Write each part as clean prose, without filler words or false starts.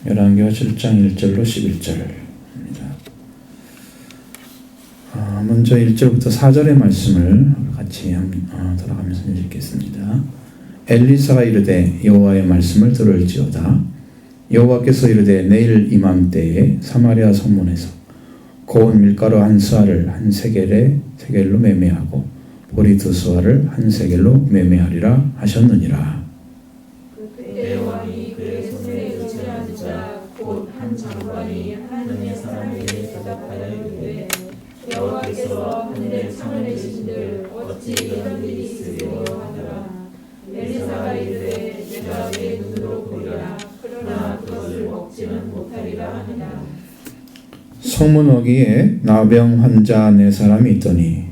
열왕기하 7장 1절로 11절입니다. 먼저 1절부터 4절의 말씀을 같이 돌아가면서 읽겠습니다. 엘리사가 이르되 여호와의 말씀을 들을지어다. 여호와께서 이르되 내일 이맘때에 사마리아 성문에서 고운 밀가루 한 스아를 한 세겔로 매매하고 보리 두 스아를 한 세겔로 매매하리라 하셨느니라. 그때 왕이 그의 손에 의지한 자 곧 한 장관이 하나님의 사람에게 대답하여 이르되 여호와께서 하늘에 창을내신들 어찌 이런 일이 있으리요 하더라. 엘리사가 이르되 내가 내 눈으로 보리라. 그러나 그것을 먹지는 못하리라 하니라. 성문 어귀에 나병 환자 네 사람이 있더니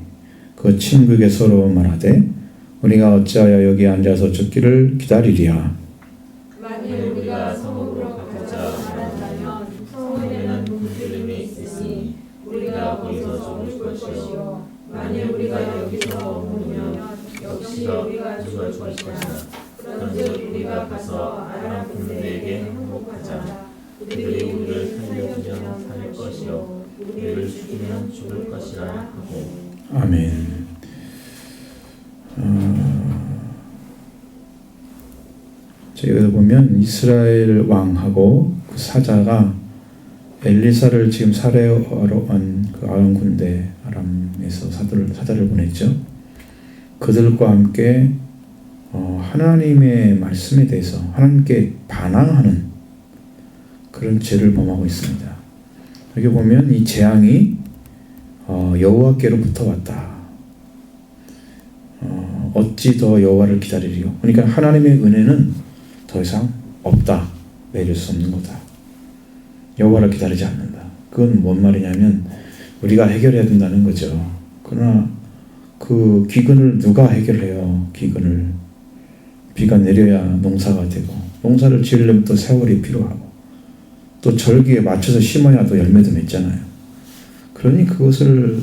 그 친구에게 서로 말하되 우리가 어찌하여 여기 앉아서 죽기를 기다리리야. 만일 우리가 성읍으로 가고자 한다면 성읍에는 굶주림이 있으니 우리가 거기서 죽을 것이요 만일 우리가 여기서 머무르면 역시 우리가 죽을 것이다. 그런즉 우리가 가서 아람 군대에게 항복하자. 그들이 우리를 살려주면 살 것이요 우리를 죽이면 죽을 것이라 하고. 아멘. 여기 보면 이스라엘 왕하고 그 사자가 엘리사를 지금 살해하러 온 그 아람 군대, 아람에서 사자를 보냈죠. 그들과 함께 하나님의 말씀에 대해서 하나님께 반항하는 그런 죄를 범하고 있습니다. 여기 보면 이 재앙이 여호와께로부터 왔다. 어찌 더 여호와를 기다리리요? 그러니까 하나님의 은혜는 더 이상 없다. 내릴 수 없는 거다. 여호와를 기다리지 않는다. 그건 뭔 말이냐면 우리가 해결해야 된다는 거죠. 그러나 그 기근을 누가 해결해요? 기근을. 비가 내려야 농사가 되고 농사를 지으려면 또 세월이 필요하고 또 절기에 맞춰서 심어야 또 열매도 맺잖아요. 그러니 그것을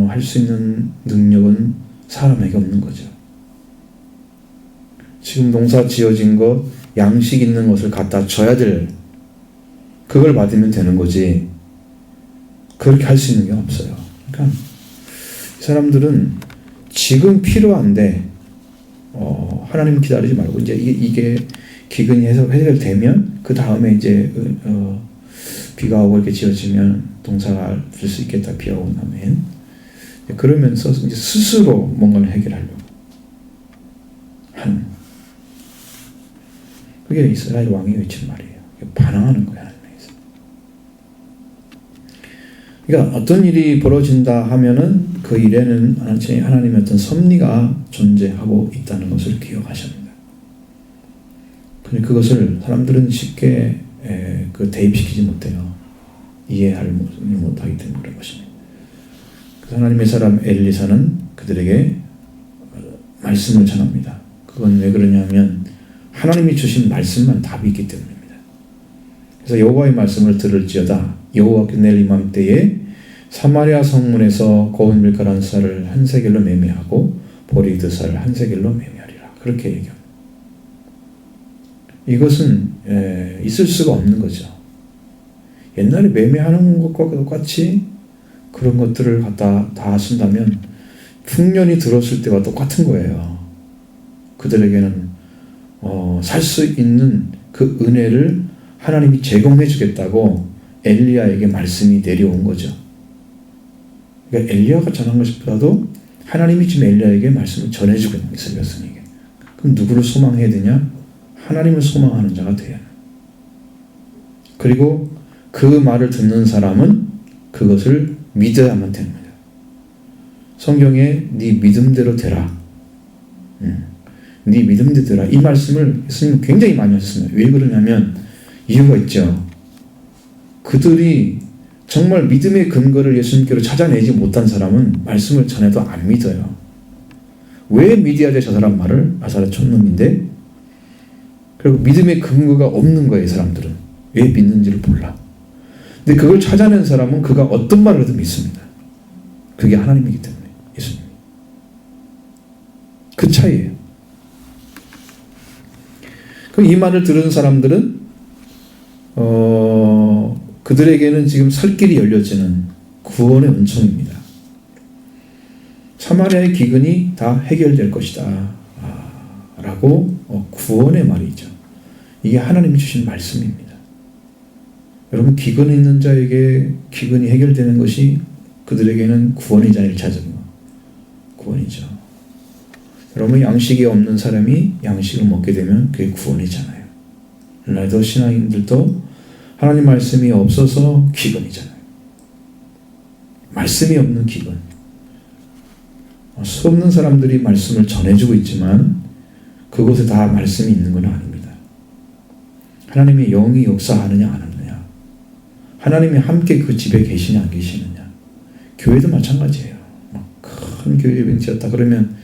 할 수 있는 능력은 사람에게 없는 거죠. 지금 농사 지어진 것, 양식 있는 것을 갖다 줘야 될 그걸 받으면 되는 거지 그렇게 할 수 있는 게 없어요. 그러니까 이 사람들은 지금 필요한데 하나님 기다리지 말고 이제 이게 기근이 해결되면 그 다음에 이제 비가 오고 이렇게 지어지면 동사가 될 수 있겠다. 비가 오고 나면 그러면서 이제 스스로 뭔가를 해결하려고 하는 그게 이스라엘 왕이 외친 말이에요. 반항하는 거야. 하나님에서. 그러니까 어떤 일이 벌어진다 하면은 그 일에는 하나님의 어떤 섭리가 존재하고 있다는 것을 기억하셔야 합니다. 근데 그것을 사람들은 쉽게 대입시키지 못해요. 이해하지 못하기 때문에 그런 것입니다. 하나님의 사람 엘리사는 그들에게 말씀을 전합니다. 그건 왜 그러냐면 하나님이 주신 말씀만 답이 있기 때문입니다. 그래서 여호와의 말씀을 들을지어다. 여호와께서 내일 이맘때에 사마리아 성문에서 고운 밀가루 한 쌀을 한 세겔로 매매하고 보리 두 쌀을 한 세겔로 매매하리라. 그렇게 얘기합니다. 이것은 있을 수가 없는 거죠. 옛날에 매매하는 것과 똑같이 그런 것들을 갖다 다 쓴다면 풍년이 들었을 때와 똑같은 거예요. 그들에게는 살 수 있는 그 은혜를 하나님이 제공해 주겠다고 엘리야에게 말씀이 내려온 거죠. 그러니까 엘리야가 전한 것보다도 하나님이 지금 엘리야에게 말씀을 전해주고 있는 이스라엘 백성에게. 그럼 누구를 소망해야 되냐? 하나님을 소망하는 자가 돼야 해요. 그리고 그 말을 듣는 사람은 그것을 믿어야만 되는 거예요. 성경에 네 믿음대로 되라. 네 믿음대로 되라. 이 말씀을 예수님은 굉장히 많이 하셨습니다. 왜 그러냐면 이유가 있죠. 그들이 정말 믿음의 근거를 예수님께로 찾아내지 못한 사람은 말씀을 전해도 안 믿어요. 왜 믿어야 돼? 저 사람 말을? 나사렛 촌놈인데. 그리고 믿음의 근거가 없는 거예요. 사람들은. 왜 믿는지를 몰라. 근데 그걸 찾아낸 사람은 그가 어떤 말을 해도 믿습니다. 그게 하나님이기 때문에. 예수님. 그 차이예요. 그럼 이 말을 들은 사람들은 그들에게는 지금 살 길이 열려지는 구원의 은총입니다. 사마리아의 기근이 다 해결될 것이다 라고 구원의 말이죠. 이게 하나님이 주신 말씀입니다. 여러분, 기근 있는 자에게 기근이 해결되는 것이 그들에게는 구원이자 1차적인 구원이죠. 여러분, 양식이 없는 사람이 양식을 먹게 되면 그게 구원이잖아요. 그런데 신앙인들도 하나님 말씀이 없어서 기근이잖아요. 말씀이 없는 기근. 수 없는 사람들이 말씀을 전해주고 있지만 그곳에 다 말씀이 있는 건 아닙니다. 하나님의 영이 역사하느냐 안 하느냐, 하나님이 함께 그 집에 계시냐 안 계시느냐. 교회도 마찬가지예요. 큰 교회를 지었다 그러면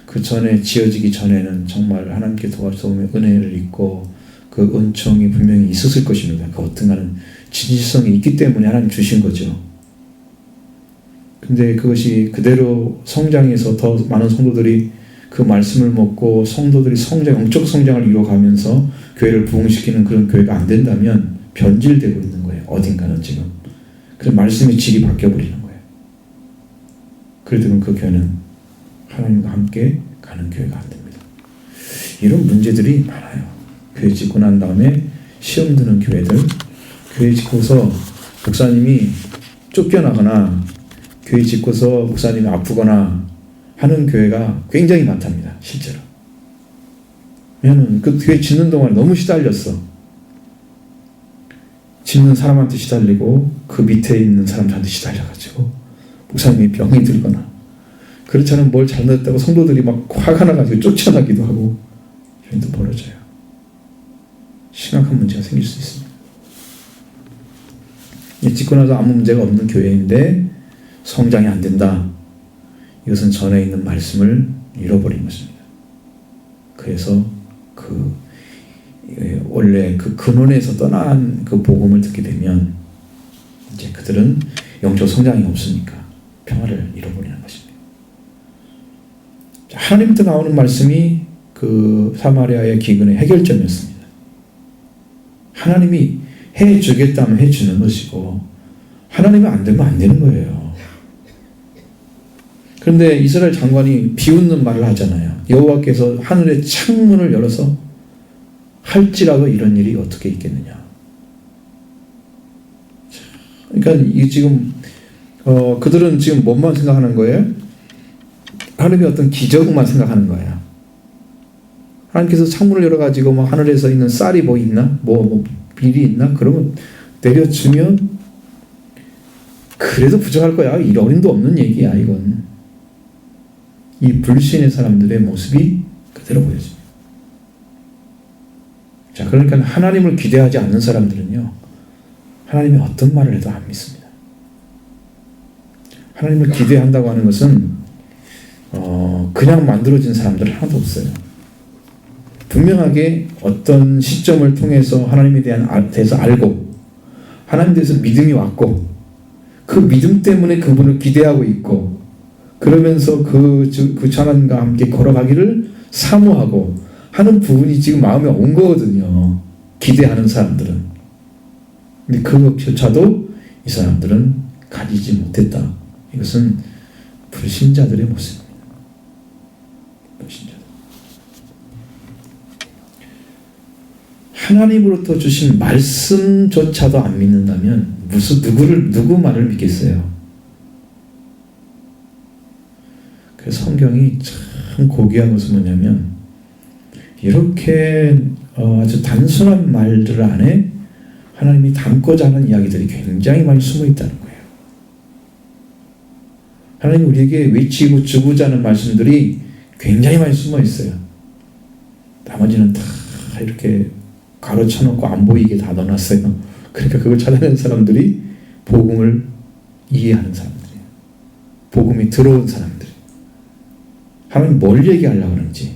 그 전에 지어지기 전에는 정말 하나님께 도와주시는 은혜를 입고 그 은총이 분명히 있었을 것입니다. 그 어떤가는 진실성이 있기 때문에 하나님 주신 거죠. 근데 그것이 그대로 성장해서 더 많은 성도들이 그 말씀을 먹고 성도들이 영적 성장을 이루어가면서 교회를 부흥시키는 그런 교회가 안 된다면 변질되고 있는 거예요. 어딘가는 지금. 그 말씀의 질이 바뀌어버리는 거예요. 그러면 그 교회는 하나님과 함께 가는 교회가 안 됩니다. 이런 문제들이 많아요. 교회 짓고 난 다음에 시험 드는 교회들, 교회 짓고서 목사님이 쫓겨나거나 교회 짓고서 목사님이 아프거나 하는 교회가 굉장히 많답니다. 실제로. 왜냐하면 그 교회 짓는 동안 너무 시달렸어. 짓는 사람한테 시달리고 그 밑에 있는 사람들한테 시달려가지고 목사님이 병이 들거나 그렇지 않으면 뭘 잘못했다고 성도들이 막 화가 나가지고 쫓아나기도 하고 이런 일도 벌어져요. 심각한 문제가 생길 수 있습니다. 짓고 나서 아무 문제가 없는 교회인데 성장이 안 된다. 이것은 전에 있는 말씀을 잃어버린 것입니다. 그래서 원래 그 근원에서 떠난 그 복음을 듣게 되면 이제 그들은 영적 성장이 없으니까 평화를 잃어버리는 것입니다. 하나님부터 나오는 말씀이 그 사마리아의 기근의 해결점이었습니다. 하나님이 해주겠다면 해주는 것이고 하나님이 안 되면 안 되는 거예요. 그런데 이스라엘 장관이 비웃는 말을 하잖아요. 여호와께서 하늘의 창문을 열어서 할지라도 이런 일이 어떻게 있겠느냐. 그러니까 이 지금 그들은 지금 뭐만 생각하는 거예요? 하나님의 어떤 기적만 생각하는 거예요. 하나님께서 창문을 열어가지고 뭐 하늘에서 있는 쌀이 뭐 있나? 뭐 비리 있나? 그러면 내려주면 그래도 부족할 거야. 이 어림도 없는 얘기야, 이건. 이 불신의 사람들의 모습이 그대로 보여집니다. 자, 그러니까 하나님을 기대하지 않는 사람들은요, 하나님이 어떤 말을 해도 안 믿습니다. 하나님을 기대한다고 하는 것은 그냥 만들어진 사람들은 하나도 없어요. 분명하게 어떤 시점을 통해서 하나님에 대해서 알고 하나님에 대해서 믿음이 왔고 그 믿음 때문에 그분을 기대하고 있고 그러면서 그 하나님과 함께 걸어가기를 사모하고 하는 부분이 지금 마음에 온 거거든요. 기대하는 사람들은. 근데 그것조차도 이 사람들은 가지지 못했다. 이것은 불신자들의 모습입니다. 불신자들. 하나님으로부터 주신 말씀조차도 안 믿는다면 누구 말을 믿겠어요? 그래서 성경이 참 고귀한 것은 뭐냐면 이렇게 아주 단순한 말들 안에 하나님이 담고자 하는 이야기들이 굉장히 많이 숨어 있다는 거예요. 하나님 우리에게 외치고 주고자 하는 말씀들이 굉장히 많이 숨어 있어요. 나머지는 다 이렇게 가로쳐놓고 안 보이게 다 넣어놨어요. 그러니까 그걸 찾아내는 사람들이 복음을 이해하는 사람들이에요. 복음이 들어온 사람들. 하나님 뭘 얘기하려고 하는지.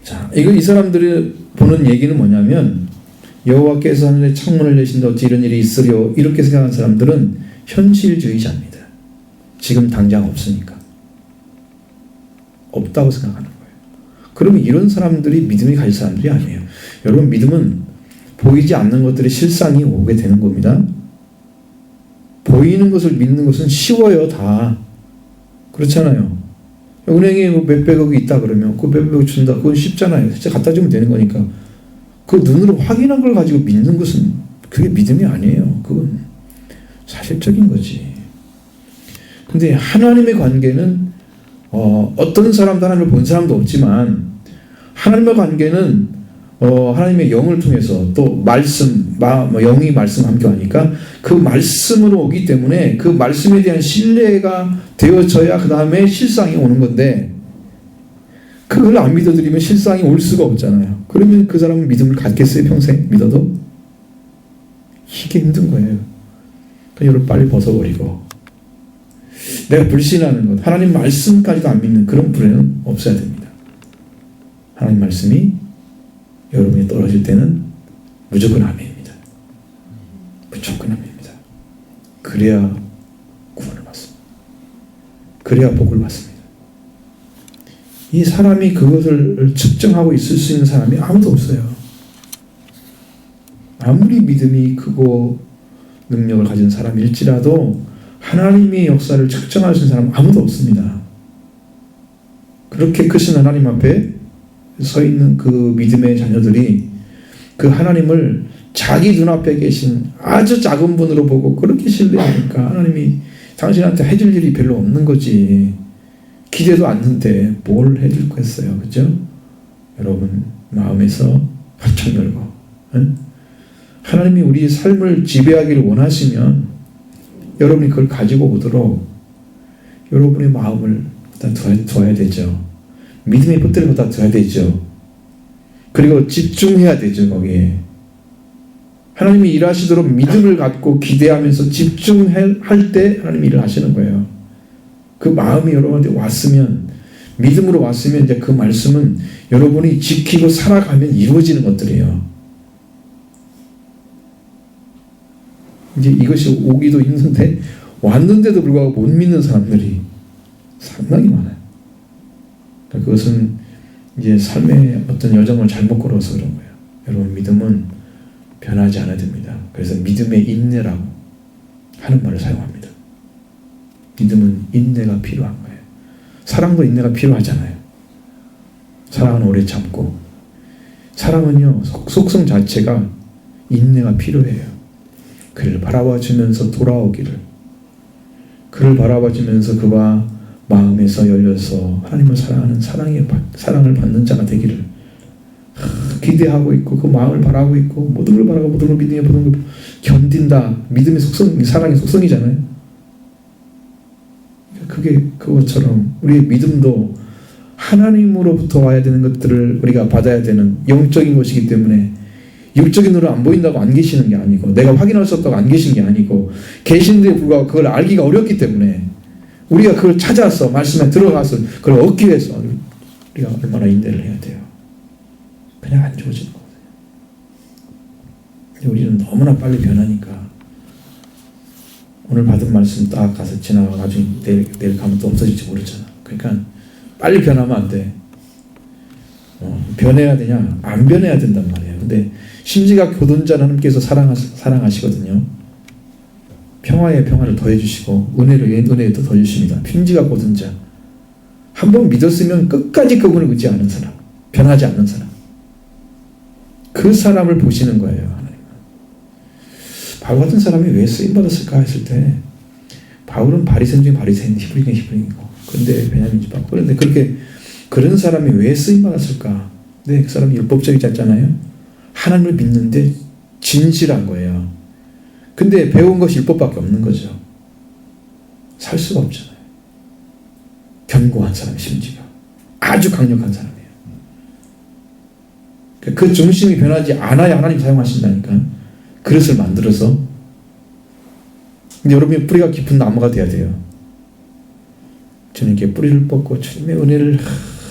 자, 이 사람들이 보는 얘기는 뭐냐면 여호와께서 하늘에 창문을 여신다 어찌 이런 일이 있으려 이렇게 생각하는 사람들은 현실주의자입니다. 지금 당장 없으니까. 없다고 생각하는 거예요. 그러면 이런 사람들이 믿음이 갈 사람들이 아니에요. 여러분 믿음은 보이지 않는 것들의 실상이 오게 되는 겁니다. 보이는 것을 믿는 것은 쉬워요, 다. 그렇잖아요. 은행에 뭐 몇백억이 있다 그러면 그 몇백억 준다. 그건 쉽잖아요. 진짜 갖다 주면 되는 거니까. 그 눈으로 확인한 걸 가지고 믿는 것은 그게 믿음이 아니에요. 그건 사실적인 거지. 근데 하나님의 관계는 어떤 사람도 하나님을 본 사람도 없지만 하나님의 관계는 하나님의 영을 통해서 또 말씀, 영이 말씀과 함께 하니까 그 말씀으로 오기 때문에 그 말씀에 대한 신뢰가 되어져야 그 다음에 실상이 오는 건데 그걸 안 믿어드리면 실상이 올 수가 없잖아요. 그러면 그 사람은 믿음을 갖겠어요? 평생 믿어도? 이게 힘든 거예요. 이걸 빨리 벗어버리고 내가 불신하는 것, 하나님 말씀까지도 안 믿는 그런 불행은 없어야 됩니다. 하나님 말씀이 여러분이 떨어질 때는 무조건 아멘입니다. 무조건 아멘입니다. 그래야 구원을 받습니다. 그래야 복을 받습니다. 이 사람이 그것을 측정하고 있을 수 있는 사람이 아무도 없어요. 아무리 믿음이 크고 능력을 가진 사람일지라도 하나님의 역사를 측정할 수 있는 사람은 아무도 없습니다. 그렇게 크신 하나님 앞에 서 있는 그 믿음의 자녀들이 그 하나님을 자기 눈앞에 계신 아주 작은 분으로 보고 그렇게 신뢰하니까 하나님이 당신한테 해줄 일이 별로 없는 거지. 기대도 않는데 뭘 해줄 거겠어요. 그죠? 여러분 마음에서 활짝 열고 하나님이 우리 삶을 지배하기를 원하시면 여러분이 그걸 가지고 오도록 여러분의 마음을 둬야 되죠. 믿음의 뿔들을 갖다 둬야 되죠. 그리고 집중해야 되죠. 거기에 하나님이 일하시도록 믿음을 갖고 기대하면서 집중할 때 하나님이 일을 하시는 거예요. 그 마음이 여러분한테 왔으면 믿음으로 왔으면 이제 그 말씀은 여러분이 지키고 살아가면 이루어지는 것들이에요. 이제 이것이 오기도 힘든데 왔는데도 불구하고 못 믿는 사람들이 상당히 많아요. 그것은 이제 삶의 어떤 여정을 잘못 걸어서 그런 거예요. 여러분 믿음은 변하지 않아야 됩니다. 그래서 믿음의 인내라고 하는 말을 사용합니다. 믿음은 인내가 필요한 거예요. 사랑도 인내가 필요하잖아요. 사랑은 오래 참고 사랑은요 속성 자체가 인내가 필요해요. 그를 바라봐주면서 돌아오기를 그를 바라봐주면서 그가 마음에서 열려서 하나님을 사랑하는 사랑을 받는 자가 되기를 기대하고 있고 그 마음을 바라고 있고 모든 걸 바라고 모든 걸 믿으며 모든 걸 견딘다. 믿음의 속성, 사랑의 속성이잖아요. 그것처럼 우리의 믿음도 하나님으로부터 와야 되는 것들을 우리가 받아야 되는 영적인 것이기 때문에 육적인 눈으로 안 보인다고 안 계시는 게 아니고 내가 확인할 수 없다고 안 계신 게 아니고 계신데 불구하고 그걸 알기가 어렵기 때문에 우리가 그걸 찾아서 말씀에 들어가서 그걸 얻기 위해서 우리가 얼마나 인내를 해야 돼요. 그냥 안 주어지는 거거든요. 우리는 너무나 빨리 변하니까 오늘 받은 말씀 딱 가서 지나가 나중에 내일 가면 또 없어질지 모르잖아. 그러니까 빨리 변하면 안 돼. 변해야 되냐? 안 변해야 된단 말이에요. 근데 심지가 교돈자는 하나님께서 사랑하시거든요. 평화에 평화를 더해주시고 은혜를 또 더해주십니다. 심지가 고든 자. 한 번 믿었으면 끝까지 그분을 의지 않는 사람. 변하지 않는 사람. 그 사람을 보시는 거예요. 하나님은. 바울 같은 사람이 왜 쓰임받았을까 했을 때 바울은 바리새인 중에 바리새인, 히브리인이고 그런데 베냐민지 바울. 그런데 그런 사람이 왜 쓰임받았을까? 근데 그 사람이 율법적이지 않잖아요. 하나님을 믿는데 진실한 거예요. 근데 배운 것이 율법밖에 없는 거죠. 살 수가 없잖아요. 견고한 사람 심지가 아주 강력한 사람이에요. 그 중심이 변하지 않아야 하나님 사용하신다니까. 그릇을 만들어서. 근데 여러분이 뿌리가 깊은 나무가 돼야 돼요. 주님께 뿌리를 뻗고 주님의 은혜를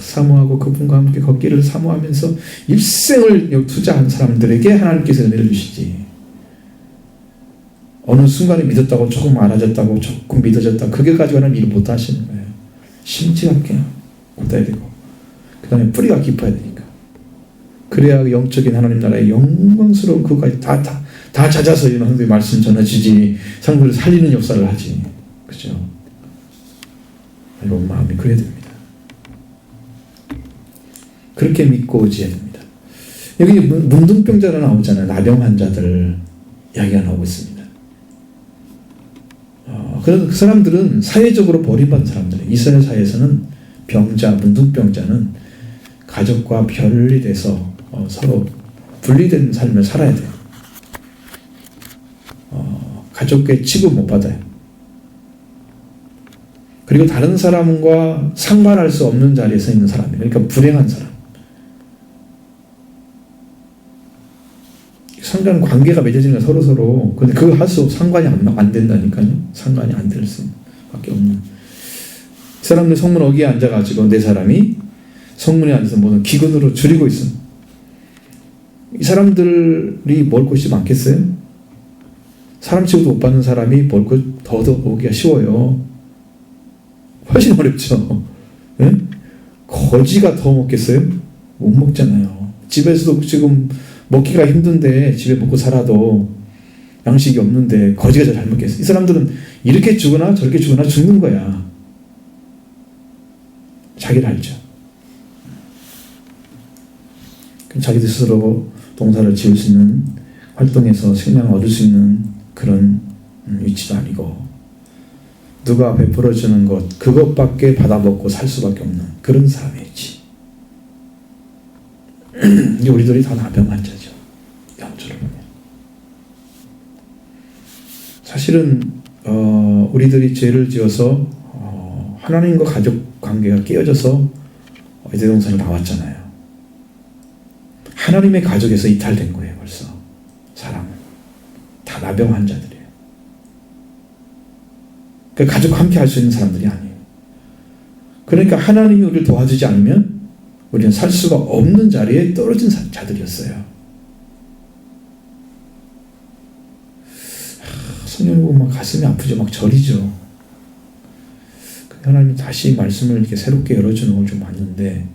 사모하고 그분과 함께 걷기를 사모하면서 일생을 투자한 사람들에게 하나님께서 은혜를 주시지. 어느 순간에 믿었다고 조금 알아졌다고 조금 믿어졌다 그게 가지고 하나님 일을 못 하시는 거예요. 심지가 있게 걷어야 되고 그 다음에 뿌리가 깊어야 되니까 그래야 영적인 하나님 나라의 영광스러운 그것까지 다 찾아서 이런 하나님의 말씀 전해주지, 사람들을 살리는 역사를 하지. 그죠? 여러분 마음이 그래야 됩니다. 그렇게 믿고 의지해야 됩니다. 여기 문둥병자로 나오잖아요. 나병 환자들 이야기가 나오고 있습니다. 그 사람들은 사회적으로 버림받은 사람들이에요. 이스라엘 사회에서는 병자, 문둥병자는 가족과 별리돼서 서로 분리된 삶을 살아야 돼요. 가족의 취급 못 받아요. 그리고 다른 사람과 상관할 수 없는 자리에 서 있는 사람이에요. 그러니까 불행한 사람. 상관 관계가 맺어지는 거야, 서로. 근데 그거 할 수 상관이 안 된다니까요. 상관이 안 될 수밖에 없는. 이 사람들 성문 어귀에 앉아가지고 네 사람이 성문에 앉아서 모든 기근으로 줄이고 있습니다. 이 사람들이 먹을 것이 많겠어요? 사람 취급도 못 받는 사람이 먹을 것 더 오기가 쉬워요. 훨씬 어렵죠. 네? 거지가 더 먹겠어요? 못 먹잖아요. 집에서도 지금 먹기가 힘든데 집에 먹고 살아도 양식이 없는데 거지가 잘 먹겠어요. 이 사람들은 이렇게 죽거나 저렇게 죽거나 죽는 거야. 자기를 알죠. 자기들 스스로 동사를 지을 수 있는, 활동해서 생명을 얻을 수 있는 그런 위치도 아니고, 누가 베풀어주는 것 그것밖에 받아먹고 살 수밖에 없는 그런 사람이지. 이제 우리들이 다 나병 환자죠. 영적으로 보면. 사실은 우리들이 죄를 지어서 하나님과 가족 관계가 깨어져서 에덴동산을 나왔잖아요. 하나님의 가족에서 이탈된 거예요. 벌써 사람은 다 나병 환자들이에요. 그 가족과 함께 할 수 있는 사람들이 아니에요. 그러니까 하나님이 우리를 도와주지 않으면 우리는 살 수가 없는 자리에 떨어진 자들이었어요. 성경 보면 막 가슴이 아프죠. 막 저리죠. 하나님이 다시 말씀을 이렇게 새롭게 열어주는 걸 좀 봤는데,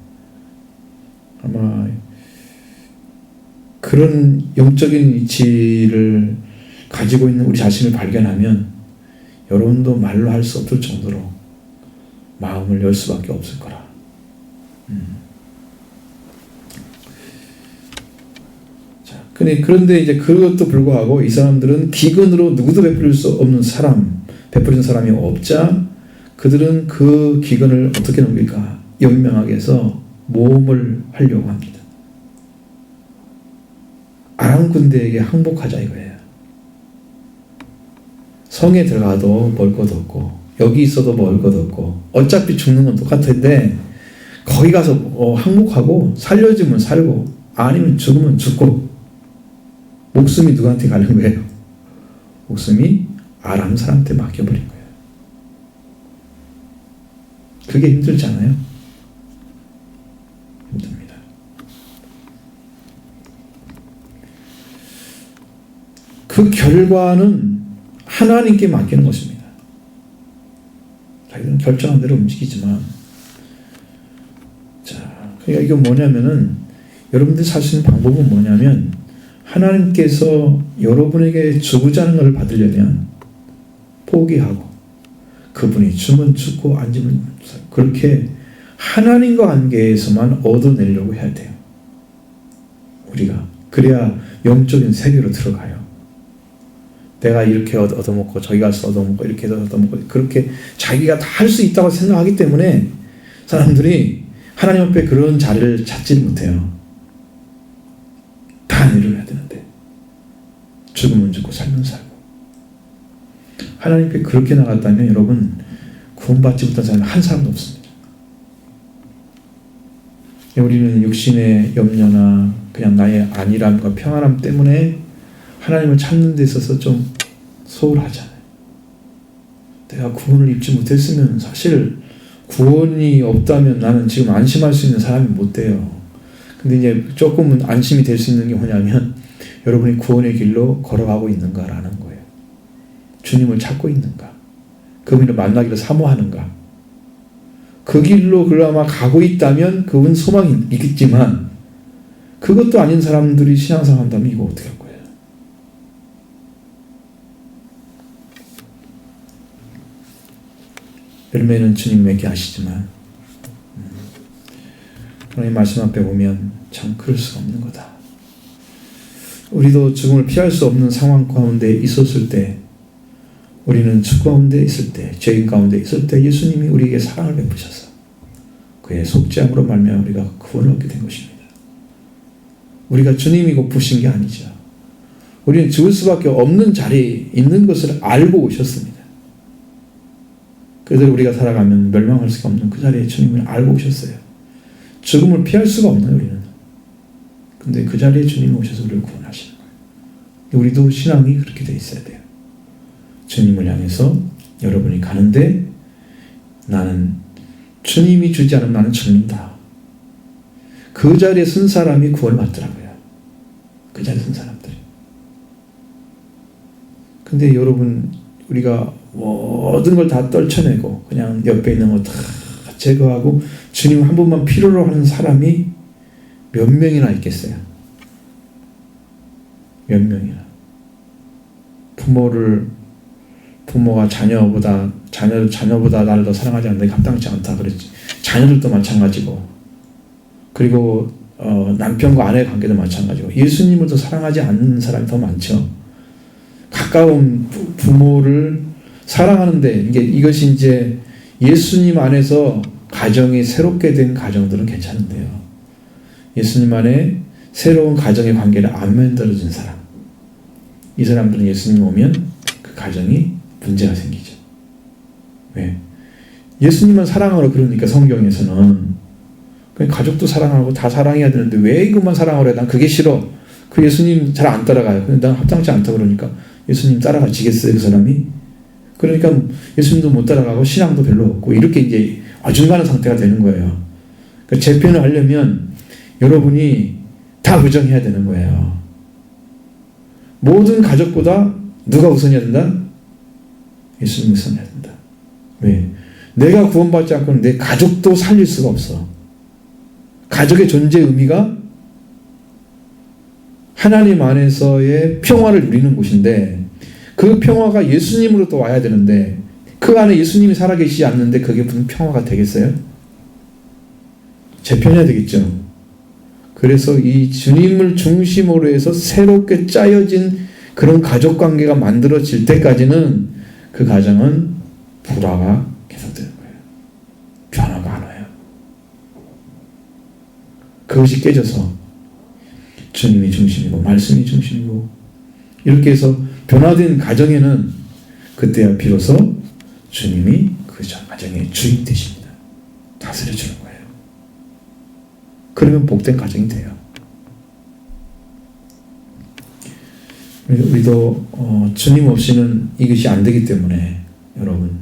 아마 그런 영적인 위치를 가지고 있는 우리 자신을 발견하면 여러분도 말로 할 수 없을 정도로 마음을 열 수밖에 없을 거라. 자, 그런데 이제 그것도 불구하고 이 사람들은 기근으로 누구도 베풀 수 없는 사람, 베풀는 사람이 없자 그들은 그 기근을 어떻게 넘길까? 연명하게 해서 모험을 하려고 합니다. 아람 군대에게 항복하자 이거예요. 성에 들어가도 먹을 것 없고 여기 있어도 먹을 것 없고 어차피 죽는 건 똑같은데 거기 가서 항복하고 살려주면 살고 아니면 죽으면 죽고 목숨이 누구한테 가는 거예요? 목숨이 아람 사람한테 맡겨버린 거예요. 그게 힘들지 않아요? 힘듭니다. 그 결과는 하나님께 맡기는 것입니다. 자기들은 결정한 대로 움직이지만, 자, 그러니까 이건 뭐냐면은 여러분들이 살 수 있는 방법은 뭐냐면 하나님께서 여러분에게 주고자 하는 것을 받으려면 포기하고 그분이 주면 죽고 안 주면 그렇게 하나님과 관계에서만 얻어내려고 해야 돼요. 우리가 그래야 영적인 세계로 들어가요. 내가 이렇게 얻어먹고 저기 가서 얻어먹고 이렇게 해서 얻어먹고 그렇게 자기가 다 할 수 있다고 생각하기 때문에 사람들이 하나님 앞에 그런 자리를 찾지 못해요. 다 내려야 되는데 죽으면 죽고 살면 살고 하나님 앞에 그렇게 나갔다면 여러분 구원받지 못한 사람은 한 사람도 없습니다. 우리는 육신의 염려나 그냥 나의 안일함과 평안함 때문에 하나님을 찾는 데 있어서 좀 소홀하잖아요. 내가 구원을 입지 못했으면 사실 구원이 없다면 나는 지금 안심할 수 있는 사람이 못 돼요. 근데 이제 조금은 안심이 될 수 있는 게 뭐냐면 여러분이 구원의 길로 걸어가고 있는가라는 거예요. 주님을 찾고 있는가? 그분을 만나기를 사모하는가? 그 길로 그나마 가고 있다면 그분 소망이 있겠지만 그것도 아닌 사람들이 신앙생활 한다면 이거 어떻게 할 거예요? 열매는 주님 맺게 하시지만 하나님 말씀 앞에 보면 참 그럴 수가 없는 거다. 우리도 죽음을 피할 수 없는 상황 가운데 있었을 때, 우리는 죽 가운데 있을 때, 죄인 가운데 있을 때 예수님이 우리에게 사랑을 베푸셔서 그의 속죄함으로 말미암아 우리가 구원을 얻게 된 것입니다. 우리가 주님이 고프신 게 아니죠. 우리는 죽을 수밖에 없는 자리에 있는 것을 알고 오셨습니다. 그대로 우리가 살아가면 멸망할 수가 없는 그 자리에 주님을 알고 오셨어요. 죽음을 피할 수가 없나요, 우리는? 근데 그 자리에 주님이 오셔서 우리를 구원하시는 거예요. 우리도 신앙이 그렇게 돼 있어야 돼요. 주님을 향해서 여러분이 가는데 나는 주님이 주지 않으면 나는 죽는다. 그 자리에 선 사람이 구원을 받더라고요. 그 자리에 선 사람들이. 근데 여러분, 우리가 모든 걸 다 떨쳐내고 그냥 옆에 있는 거 다 제거하고 주님 한 분만 필요로 하는 사람이 몇 명이나 있겠어요? 몇 명이나. 부모가 자녀보다 나를 더 사랑하지 않는 게 합당치 않다 그랬지. 자녀들도 마찬가지고, 그리고 남편과 아내의 관계도 마찬가지고, 예수님을 더 사랑하지 않는 사람이 더 많죠. 가까운 부모를 사랑하는데, 이것이 이제 예수님 안에서 가정이 새롭게 된 가정들은 괜찮은데요. 예수님 안에 새로운 가정의 관계를 안 만들어진 사람, 이 사람들은 예수님 오면 그 가정이 문제가 생기죠. 왜? 예수님만 사랑하라 그러니까 성경에서는 가족도 사랑하고 다 사랑해야 되는데 왜 이것만 사랑하래? 난 그게 싫어. 그 예수님 잘 안 따라가요. 근데 난 합당치 않다 그러니까 예수님 따라가지겠어요, 그 사람이? 그러니까 예수님도 못 따라가고 신앙도 별로 없고 이렇게 이제 어중간한 상태가 되는 거예요. 그러니까 재편을 하려면 여러분이 다 부정해야 되는 거예요. 모든 가족보다 누가 우선해야 된다? 예수님이 우선해야 된다. 왜? 내가 구원받지 않고는 내 가족도 살릴 수가 없어. 가족의 존재 의미가 하나님 안에서의 평화를 누리는 곳인데, 그 평화가 예수님으로 또 와야 되는데 그 안에 예수님이 살아계시지 않는데 그게 무슨 평화가 되겠어요? 재편해야 되겠죠. 그래서 이 주님을 중심으로 해서 새롭게 짜여진 그런 가족관계가 만들어질 때까지는 그 가정은 불화가 계속되는 거예요. 변화가 안 와요. 그것이 깨져서 주님이 중심이고 말씀이 중심이고 이렇게 해서 변화된 가정에는 그때야 비로소 주님이 그 가정의 주인 되십니다. 다스려 주는 거예요. 그러면 복된 가정이 돼요. 우리도 주님 없이는 이것이 안 되기 때문에 여러분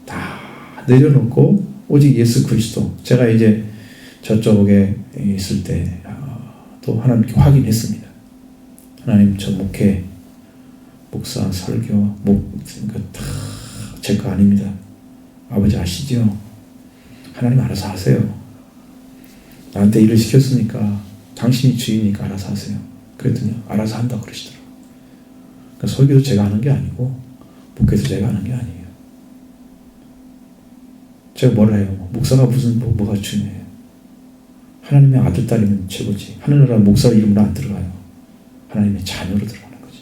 다 내려놓고 오직 예수 그리스도. 제가 이제 저쪽에 있을 때 또 하나님께 확인했습니다. 하나님, 저 목회, 목사, 설교, 다 제 거 아닙니다. 아버지 아시죠? 하나님 알아서 하세요. 나한테 일을 시켰으니까 당신이 주인이니까 알아서 하세요. 그랬더니 알아서 한다고 그러시더라고요. 그러니까 설교도 제가 하는 게 아니고 목회도 제가 하는 게 아니에요. 제가 뭘 해요? 목사가 무슨 뭐가 중요해요? 하나님의 아들, 딸이면 최고지. 하늘나라 목사 이름으로 안 들어가요. 하나님의 자녀로 들어가는 거지.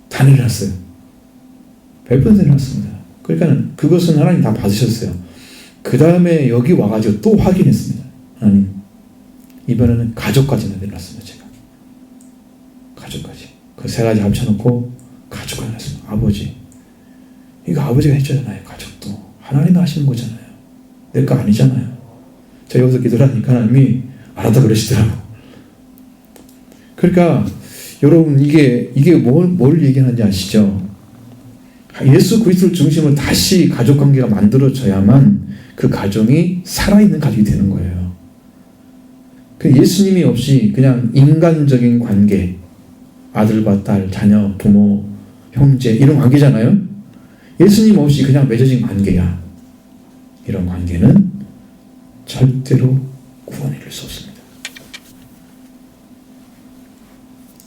다 내려놨어요. 100번 내려놨습니다. 그러니까 그것은 하나님 다 받으셨어요. 그 다음에 여기 와가지고 또 확인했습니다. 하나님, 이번에는 가족까지 내려놨습니다. 제가 가족까지 그 세 가지 합쳐놓고 가족까지 내놨습니다. 아버지, 이거 아버지가 해주잖아요. 가족도 하나님이 하시는 거잖아요. 내 거 아니잖아요. 제가 여기서 기도를 하니까 하나님이 알았다 그러시더라고. 그러니까 여러분, 이게 뭘 얘기하는지 아시죠? 예수 그리스도를 중심으로 다시 가족관계가 만들어져야만 그 가정이 살아있는 가족이 되는 거예요. 예수님이 없이 그냥 인간적인 관계, 아들과 딸, 자녀, 부모, 형제 이런 관계잖아요. 예수님 없이 그냥 맺어진 관계야. 이런 관계는 절대로 구원을 이룰 수 없습니다.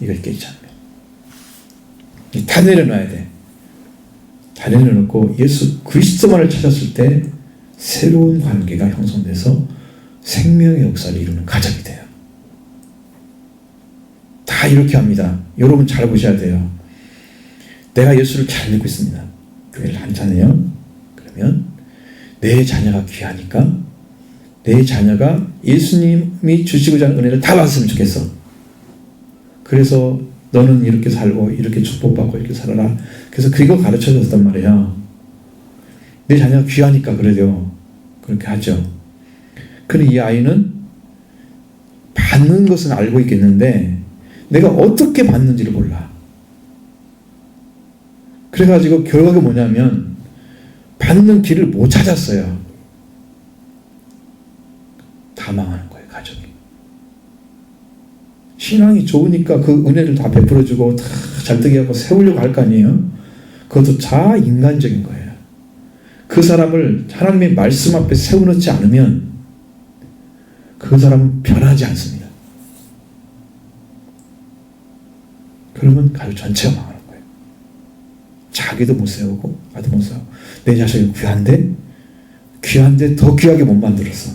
이걸 깨지 않으면. 다 내려놔야 돼. 다 내려놓고 예수 그리스도만을 찾았을 때 새로운 관계가 형성돼서 생명의 역사를 이루는 가정이 돼요. 다 이렇게 합니다. 여러분 잘 보셔야 돼요. 내가 예수를 잘 믿고 있습니다. 교회를 한잔해요. 그러면 내 자녀가 귀하니까 내 자녀가 예수님이 주시고자 하는 은혜를 다 받았으면 좋겠어. 그래서 너는 이렇게 살고 이렇게 축복받고 이렇게 살아라. 그래서 그거 가르쳐줬단 말이에요. 내 자녀가 귀하니까 그래요. 그렇게 하죠. 그런데 이 아이는 받는 것은 알고 있겠는데 내가 어떻게 받는지를 몰라. 그래가지고 결과가 뭐냐면 받는 길을 못 찾았어요. 다 망하는 거예요, 가정이. 신앙이 좋으니까 그 은혜를 다 베풀어주고 다 잘되게 하고 세우려고 할 거 아니에요. 그것도 다 인간적인 거예요. 그 사람을 하나님의 말씀 앞에 세워놓지 않으면 그 사람은 변하지 않습니다. 그러면 가족 전체가 망하는 거예요. 자기도 못 세우고 아도 못 세우고 내 자식이 귀한데 더 귀하게 못 만들었어.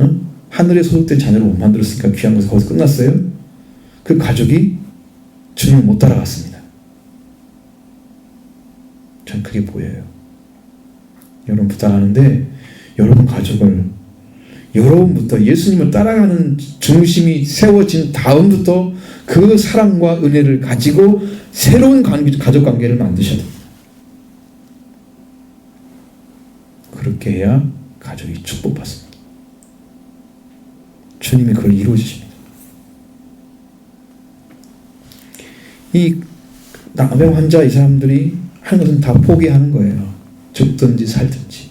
응? 하늘에 소속된 자녀를 못 만들었으니까 귀한 것은 거기서 끝났어요. 그 가족이 주님을 못 따라갔습니다. 전 그게 보여요. 여러분 부탁하는데 여러분 가족을 여러분부터 예수님을 따라가는 중심이 세워진 다음부터 그 사랑과 은혜를 가지고 새로운 가족 관계를 만드셔야 됩니다. 그렇게 해야 가족이 축복받습니다. 주님이 그걸 이루어주십니다. 이 남의 환자 이 사람들이 하는 것은 다 포기하는 거예요. 죽든지 살든지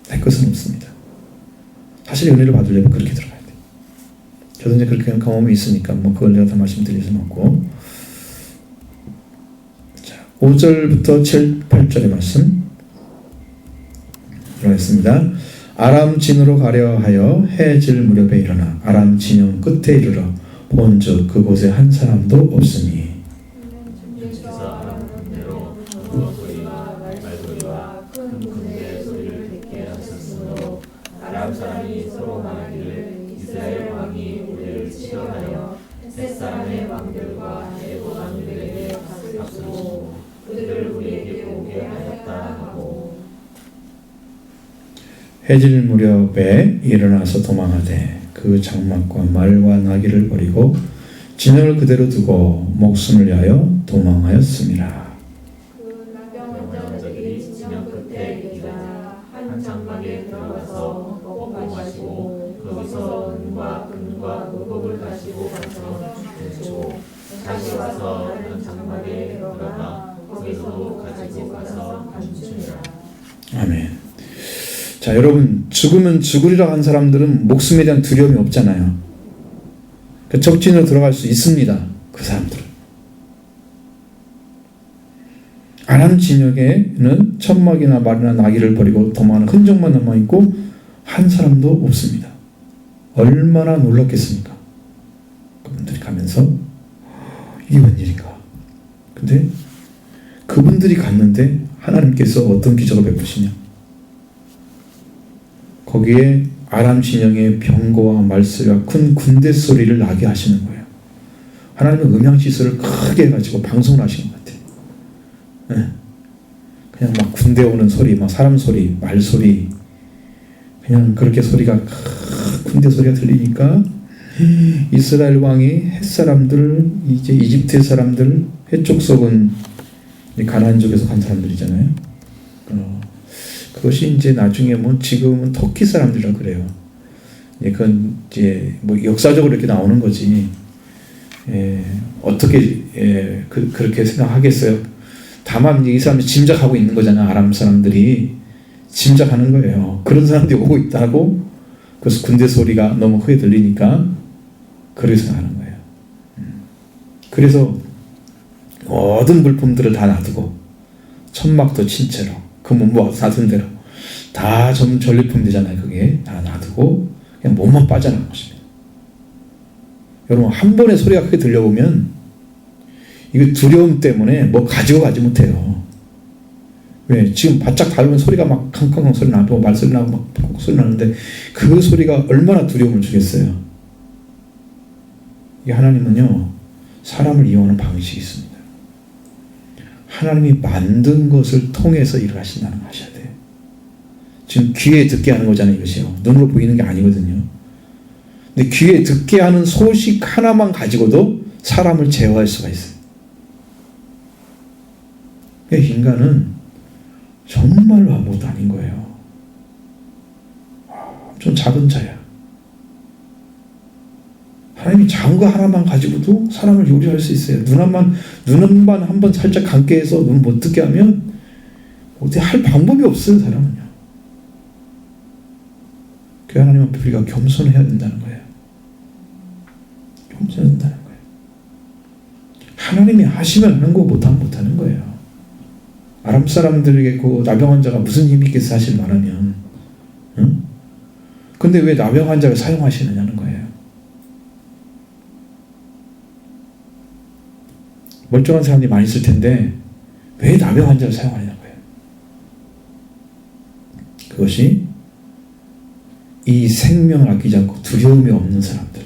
내 것은 없습니다. 사실 은혜를 받으려면 그렇게 들어가야 돼요. 저도 이제 그렇게 경험이 있으니까 뭐 그걸 내가 다 말씀드릴 수는 없고. 자, 5절부터 7, 8절의 말씀 들어가겠습니다. 아람 진으로 가려 하여 해질 무렵에 일어나 아람 진영 끝에 이르러 본즉 그곳에 한 사람도 없으니 주께서 아람대로 소리와 말소리와 큰 군대의 소리를 듣게 하셨으므로 아람 사람이 서로 말하기를 이스라엘 왕이 우리를 치려하여 햇사람의 왕들과 애굽 왕들에게 값으로 그들을 우리에게 오게 하였다 하고 해질 무렵에 일어나서 도망하되 그 장막과 말과 나귀를 버리고 진영을 그대로 두고 목숨을 위하여 도망하였습니다. 그 남병원자들이 진영 끝에 일어나 한 장막에 들어가서 먹고 마시고 거기서 은과 금과 의복을 가지고 가서 훔치고 다시 와서 다른 장막에 들어가 거기서도 가지고 가서 훔치니라. 아멘. 자, 여러분 죽으면 죽으리라 한 사람들은 목숨에 대한 두려움이 없잖아요. 그 적진으로 들어갈 수 있습니다. 그 사람들은. 아람 진영에는 천막이나 말이나 나귀를 버리고 도망하는 흔적만 남아있고 한 사람도 없습니다. 얼마나 놀랐겠습니까? 그분들이 가면서 이게 웬일인가. 근데 그분들이 갔는데 하나님께서 어떤 기적을 베푸시냐. 거기에 아람 진영의 병거와 말소리와 큰 군대 소리를 나게 하시는 거예요. 하나님은 음향시설을 크게 해가지고 방송을 하시는 것 같아요. 네. 그냥 막 군대 오는 소리, 막 사람 소리, 말 소리, 그냥 그렇게 소리가 군대 소리가 들리니까 이스라엘 왕이 햇사람들, 이제 이집트의 사람들, 해쪽 속은 가나안 쪽에서 간 사람들이잖아요. 그것이 이제 나중에 뭐 지금은 터키 사람들이라 그래요. 그건 이제 뭐 역사적으로 이렇게 나오는 거지. 어떻게 그렇게 생각하겠어요? 다만 이 사람이 짐작하고 있는 거잖아. 아람 사람들이 짐작하는 거예요. 그런 사람들이 오고 있다고. 그래서 군대 소리가 너무 크게 들리니까 그렇게 생각하는 거예요. 그래서 모든 물품들을 다 놔두고 천막도 친 채로 금은 뭐 놔둔 대로 다 전리품 되잖아요. 그게 다 놔두고 그냥 몸만 빠져나간 것입니다. 여러분 한 번에 소리가 크게 들려오면 이거 두려움 때문에 뭐 가지고 가지 못해요. 왜? 지금 바짝 밟으면 소리가 막 캉캉 소리 나고 말소리 나고 막 콕콕 소리 나는데 그 소리가 얼마나 두려움을 주겠어요. 이 하나님은요 사람을 이용하는 방식이 있습니다. 하나님이 만든 것을 통해서 일을 하신다는 거 아셔야 돼요. 지금 귀에 듣게 하는 거잖아요, 이것이요. 눈으로 보이는 게 아니거든요. 근데 귀에 듣게 하는 소식 하나만 가지고도 사람을 제어할 수가 있어요. 그러니까 인간은 정말로 아무것도 아닌 거예요. 좀 작은 자야. 하나님이 작은 거 하나만 가지고도 사람을 요리할 수 있어요. 눈만 한번 살짝 감게 해서 눈 못 뜨게 하면 어떻게 할 방법이 없어요, 사람은요. 그 하나님 앞에 우리가 겸손해야 된다는 거예요. 겸손해야 된다는 거예요. 하나님이 하시면 하는 거 못하면 못하는 거예요. 아람 사람들에게 그 나병 환자가 무슨 힘이 있겠어 사실 말하면. 응? 근데 왜 나병 환자를 사용하시느냐는 거예요. 멀쩡한 사람들이 많이 있을 텐데 왜 나병 환자를 사용하느냐는 거예요. 그것이 이 생명을 아끼지 않고 두려움이 없는 사람들,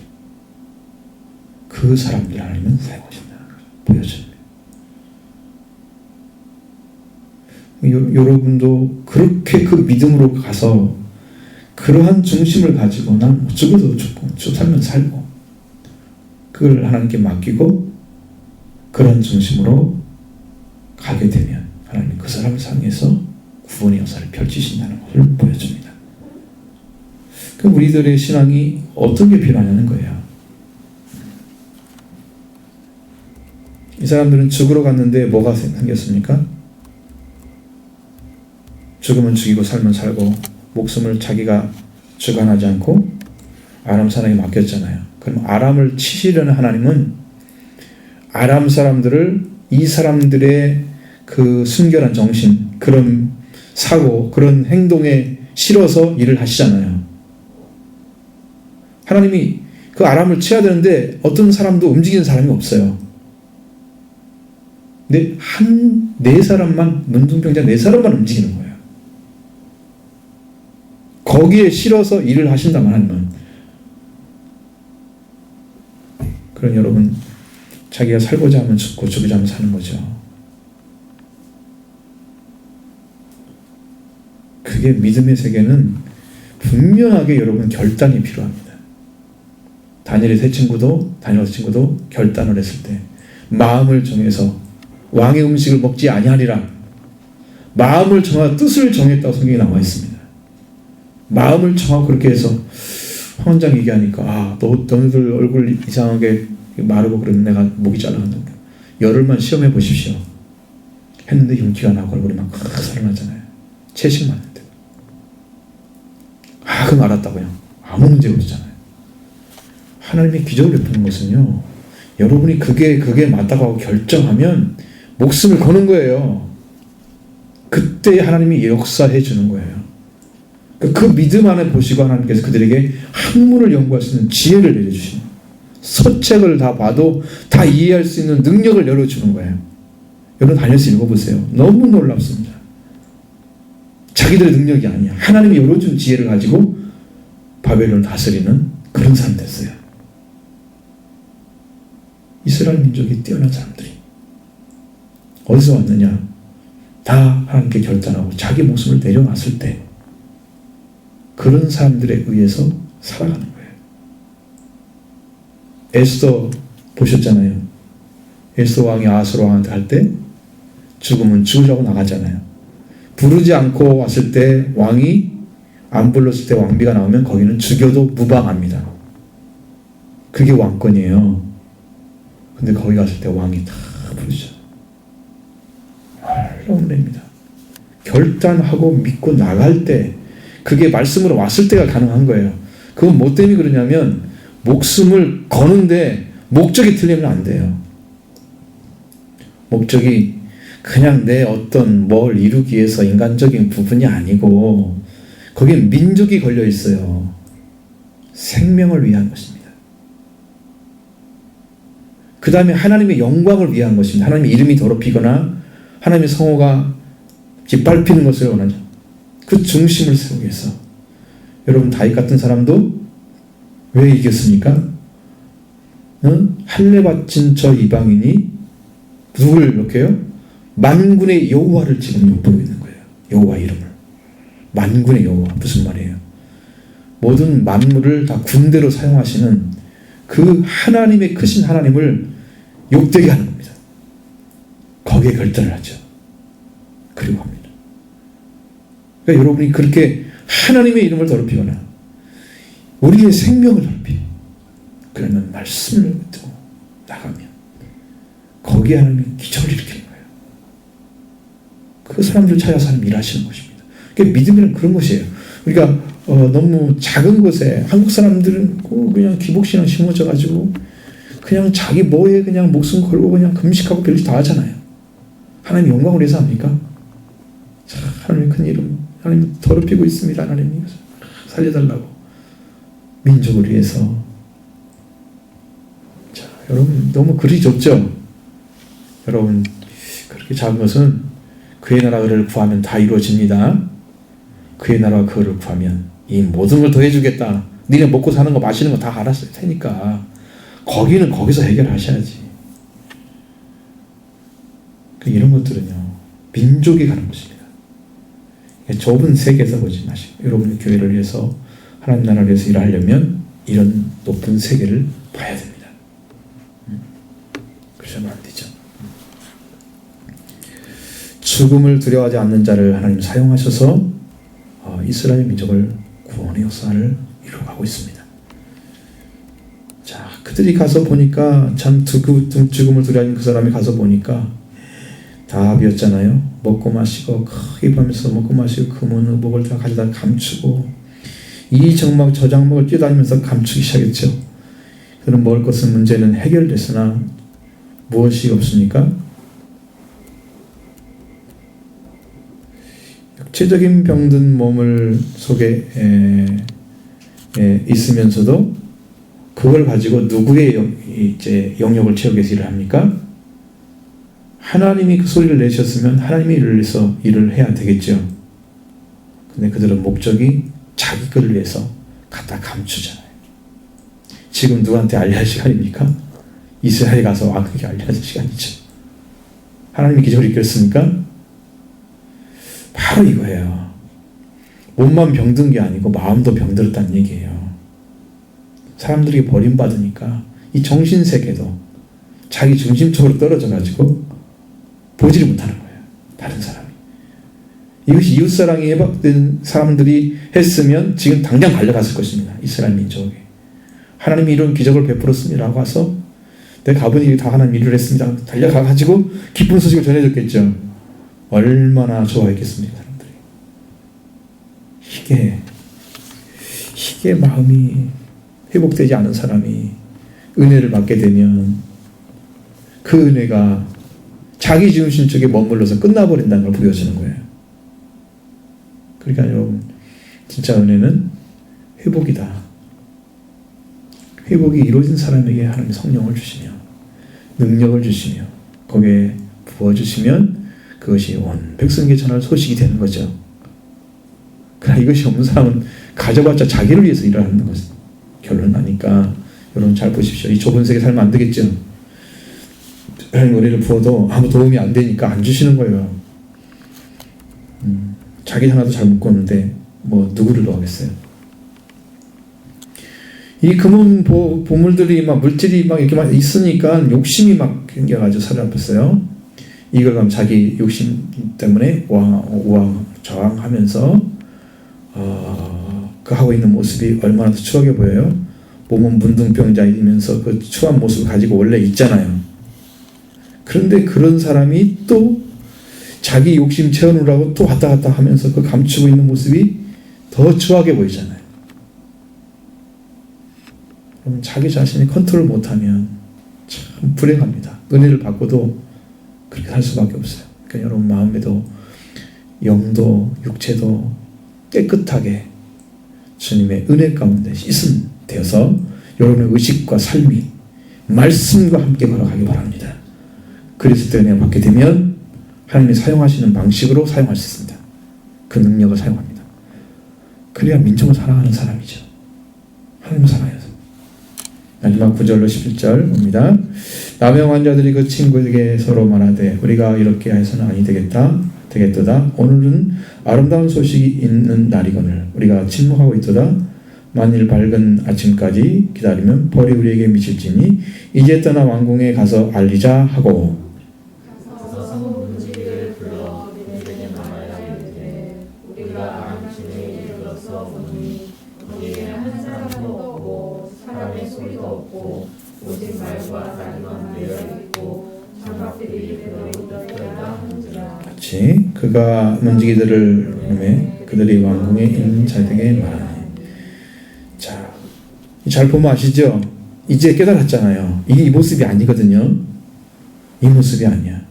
그 사람들 하나님은 사용하신다는 걸 보여줍니다. 여러분도 그렇게 그 믿음으로 가서 그러한 중심을 가지고 난 죽어도 죽고 살면 살고 그걸 하나님께 맡기고 그런 중심으로 가게 되면 하나님 그 사람을 사용해서 구원의 역사를 펼치신다는 것을 보여줍니다. 그럼 우리들의 신앙이 어떻게 필요하냐는 거예요. 이 사람들은 죽으러 갔는데 뭐가 생겼습니까? 죽으면 죽이고 살면 살고 목숨을 자기가 주관하지 않고 아람 사람에게 맡겼잖아요. 그럼 아람을 치시려는 하나님은 아람 사람들을 이 사람들의 그 순결한 정신, 그런 사고, 그런 행동에 실어서 일을 하시잖아요. 하나님이 그 아람을 쳐야 되는데 어떤 사람도 움직이는 사람이 없어요. 근데 네 사람만, 문둥병자 4사람만 움직이는 거예요. 거기에 실어서 일을 하신다면 하나님은. 그럼 여러분, 자기가 살고자 하면 죽고 죽고자 하면 사는 거죠. 그게 믿음의 세계는 분명하게 여러분 결단이 필요합니다. 다니엘의 세 친구도 결단을 했을 때 마음을 정해서 왕의 음식을 먹지 아니하리라. 마음을 정하고 뜻을 정했다고 성경에 나와 있습니다. 마음을 정하고 그렇게 해서 황원장 얘기하니까 너희들 얼굴 이상하게 마르고 그러면 내가 목이 잘라간다. 열흘만 시험해 보십시오. 했는데 윤기가 나고 얼굴이 막 살아나잖아요. 채식 맞는데. 그럼 알았다고요. 아무 문제 없잖아요. 하나님의 기적을 베푸는 것은요, 여러분이 그게 맞다고 하고 결정하면 목숨을 거는 거예요. 그때 하나님이 역사해 주는 거예요. 그 믿음 안에 보시고 하나님께서 그들에게 학문을 연구할 수 있는 지혜를 내려주시는 거예요. 서책을 다 봐도 다 이해할 수 있는 능력을 열어주는 거예요. 여러분 다녀서 읽어보세요. 너무 놀랍습니다. 자기들의 능력이 아니야. 하나님이 열어준 지혜를 가지고 바벨론을 다스리는 그런 사람 됐어요. 이스라엘 민족이 뛰어난 사람들이 어디서 왔느냐? 다 하나님께 결단하고 자기 목숨을 내려놨을 때 그런 사람들에 의해서 살아가는 거예요. 에스더 보셨잖아요. 에스더 왕이 아하스로 왕한테 할 때 죽으면 죽으라고 나가잖아요. 부르지 않고 왔을 때 왕이 안 불렀을 때 왕비가 나오면 거기는 죽여도 무방합니다. 그게 왕권이에요. 근데 거기 갔을 때 왕이 다 부르죠. 놀라운 은혜입니다. 결단하고 믿고 나갈 때 그게 말씀으로 왔을 때가 가능한 거예요. 그건 뭐 때문에 그러냐면 목숨을 거는데 목적이 틀리면 안 돼요. 목적이 그냥 내 어떤 뭘 이루기 위해서 인간적인 부분이 아니고 거기에 민족이 걸려 있어요. 생명을 위한 것입니다. 그 다음에 하나님의 영광을 위한 것입니다. 하나님의 이름이 더럽히거나 하나님의 성호가 짓밟히는 것을 원하죠. 그 중심을 세우기 위해서. 여러분 다윗 같은 사람도 왜 이겼습니까? 할례 바친 저 이방인이 누구를 이렇게 해요? 만군의 여호와를 지금 욕보고 있는 거예요. 여호와 이름을. 만군의 여호와. 무슨 말이에요? 모든 만물을 다 군대로 사용하시는 그 하나님의 크신 하나님을 욕되게 하는 겁니다. 거기에 결단을 하죠. 그리고 합니다. 그러니까 여러분이 그렇게 하나님의 이름을 더럽히거나 우리의 생명을 더럽히고 그러면 말씀을 듣고 나가면 거기에 하나님이 기적을 일으키는 거예요. 그 사람들 찾아서 하나님 일하시는 것입니다. 그러니까 믿음이란 그런 것이에요. 우리가 너무 작은 것에 한국 사람들은 그냥 기복신앙 심어져가지고 그냥 자기 뭐에 그냥 목숨 걸고 그냥 금식하고 별짓 다 하잖아요. 하나님 영광을 위해서 합니까? 자, 하나님 큰 이름 하나님 더럽히고 있습니다. 하나님 살려달라고 민족을 위해서. 자, 여러분 너무 그리 좁죠? 여러분 그렇게 작은 것은 그의 나라를 구하면 다 이루어집니다. 그의 나라와 그를 구하면 이 모든 걸 더해주겠다. 니네 먹고 사는 거 마시는 거 다 알았을 테니까 거기는 거기서 해결하셔야지. 이런 것들은요 민족이 가는 것입니다. 좁은 세계에서 보지 마시고 여러분의 교회를 위해서 하나님 나라를 위해서 일하려면 이런 높은 세계를 봐야 됩니다. 그러시면 안 되죠. 죽음을 두려워하지 않는 자를 하나님 사용하셔서 이스라엘 민족을 구원의 역사를 이루어가고 있습니다. 자, 그들이 가서 보니까 참 죽음을 두려워하는 그 사람이 가서 보니까 다 비었잖아요. 먹고 마시고 크게 보면서 먹고 마시고 금은 의복을 다 가져다 감추고 이 장막 저 장막을 뛰어다니면서 감추기 시작했죠. 그는 먹을 것은 문제는 해결됐으나 무엇이 없습니까? 육체적인 병든 몸을 속에 있으면서도 그걸 가지고 누구의 영역을 채우기 위해서 일을 합니까? 하나님이 그 소리를 내셨으면 하나님이 일을 해서 일을 해야 되겠죠. 근데 그들은 목적이 자기 것을 위해서 갖다 감추잖아요. 지금 누구한테 알려야 할 시간입니까? 이스라엘에 가서 그게 알려야 할 시간이죠. 하나님이 기적을 이끌었습니까? 바로 이거예요. 몸만 병든 게 아니고 마음도 병들었다는 얘기예요. 사람들이 버림받으니까 이 정신세계도 자기 중심적으로 떨어져가지고 보지를 못하는 거예요. 다른 사람이. 이것이 이웃사랑이 해박된 사람들이 했으면 지금 당장 달려갔을 것입니다. 이스라엘 민족에. 하나님이 이런 기적을 베풀었습니다라고 와서 내가 가본 일이 다 하나님 일을 했습니다. 달려가가지고 기쁜 소식을 전해줬겠죠. 얼마나 좋아했겠습니까, 사람들이. 이게 마음이 회복되지 않은 사람이 은혜를 받게 되면 그 은혜가 자기 중심 쪽에 머물러서 끝나버린다는 걸 보여주는 거예요. 그러니까 여러분 진짜 은혜는 회복이다. 회복이 이루어진 사람에게 하나님 성령을 주시며 능력을 주시며 거기에 부어주시면 그것이 온 백성에게 전할 소식이 되는 거죠. 그러나 이것이 없는 사람은 가져봤자 자기를 위해서 일하는 것은 결론 나니까 여러분 잘 보십시오. 이 좁은 세계 살면 안 되겠죠. 하나님 은혜를 부어도 아무 도움이 안 되니까 안 주시는 거예요. 자기 하나도 잘 못 걷는데 뭐 누구를 도와겠어요. 이 금은 보물들이 막 물질이 막 이렇게 막 있으니까 욕심이 막 생겨가지고 사로잡혔어요. 이걸 그럼 자기 욕심 때문에 우왕좌왕하면서 그 하고 있는 모습이 얼마나 더 추하게 보여요. 몸은 문둥병자이면서 그 추한 모습을 가지고 원래 있잖아요. 그런데 그런 사람이 또 자기 욕심 채우느라고 또 왔다 갔다 하면서 그 감추고 있는 모습이 더 추하게 보이잖아요. 그럼 자기 자신이 컨트롤 못하면 참 불행합니다. 은혜를 받고도 그렇게 살 수밖에 없어요. 그러니까 여러분 마음에도 영도 육체도 깨끗하게 주님의 은혜 가운데 씻음 되어서 여러분의 의식과 삶이 말씀과 함께 걸어가기 바랍니다. 그리스도의 은혜를 받게 되면 하나님이 사용하시는 방식으로 사용할 수 있습니다. 그 능력을 사용합니다. 그래야 민족을 사랑하는 사람이죠. 하나님을 사랑해서. 마지막 9절로 11절 봅니다. 남의 환자들이 그 친구에게 서로 말하되 우리가 이렇게 해서는 아니 되겠도다. 오늘은 아름다운 소식이 있는 날이거늘 우리가 침묵하고 있도다. 만일 밝은 아침까지 기다리면 벌이 우리에게 미칠지니 이제 떠나 왕궁에 가서 알리자 하고 성문 문지기를 불러 그들에게 말하여 이르되 우리가 아람층에 이르러서 보니 거기에 한 사람도 없고 사람의 소리도 없고 오직 말과 다리만 되어 있고 장막들이 그대로 있더이다 하는지라. 같이 그가 문지기들을 보내 그들이 왕궁에 있는 자에게 말하니. 자, 잘 보면 아시죠? 이제 깨달았잖아요. 이게 이 모습이 아니거든요. 이 모습이 아니야.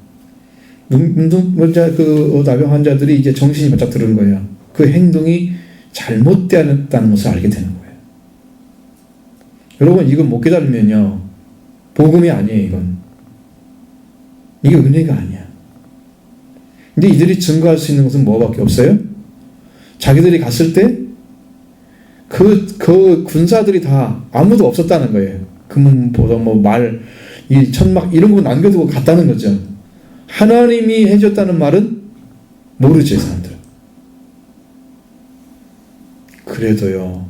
나병 환자들이 이제 정신이 바짝 들은 거예요. 그 행동이 잘못되었다는 것을 알게 되는 거예요. 여러분, 이건 못 깨달으면요, 복음이 아니에요. 이게 은혜가 아니야. 근데 이들이 증거할 수 있는 것은 뭐밖에 없어요? 자기들이 갔을 때 그 군사들이 다 아무도 없었다는 거예요. 금은보다 이 천막 이런 거 남겨두고 갔다는 거죠. 하나님이 해줬다는 말은 모르죠, 사람들. 그래도